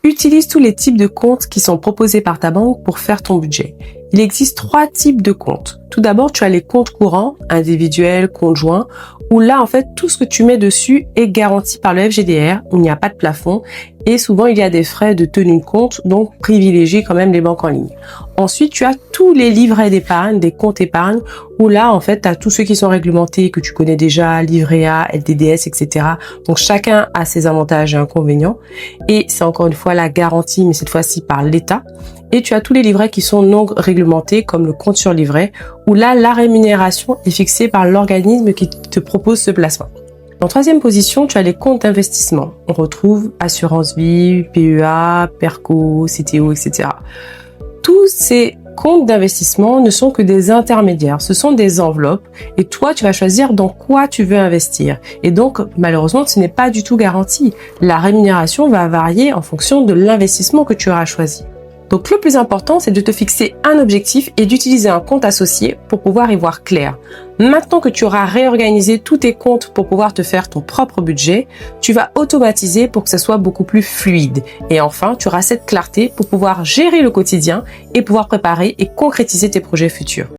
Utilise tous les types de comptes qui sont proposés par ta banque pour faire ton budget. Il existe 3 types de comptes. Tout d'abord, tu as les comptes courants, individuels, comptes joints, où là, en fait, tout ce que tu mets dessus est garanti par le FGDR. Il n'y a pas de plafond et souvent, il y a des frais de tenue de compte, donc privilégie quand même les banques en ligne. Ensuite, tu as tous les livrets d'épargne, des comptes épargne, où là, en fait, tu as tous ceux qui sont réglementés, que tu connais déjà, livret A, LDDS, etc. Donc, chacun a ses avantages et inconvénients. Et c'est encore une fois la garantie, mais cette fois-ci par l'État. Et tu as tous les livrets qui sont non réglementés, comme le compte sur livret, où là, la rémunération est fixée par l'organisme qui te propose ce placement. En troisième position, tu as les comptes d'investissement. On retrouve assurance vie, PEA, PERCO, CTO, etc. Tous ces comptes d'investissement ne sont que des intermédiaires, ce sont des enveloppes et toi tu vas choisir dans quoi tu veux investir. Et donc malheureusement ce n'est pas du tout garanti. La rémunération va varier en fonction de l'investissement que tu auras choisi. Donc le plus important, c'est de te fixer un objectif et d'utiliser un compte associé pour pouvoir y voir clair. Maintenant que tu auras réorganisé tous tes comptes pour pouvoir te faire ton propre budget, tu vas automatiser pour que ça soit beaucoup plus fluide. Et enfin, tu auras cette clarté pour pouvoir gérer le quotidien et pouvoir préparer et concrétiser tes projets futurs.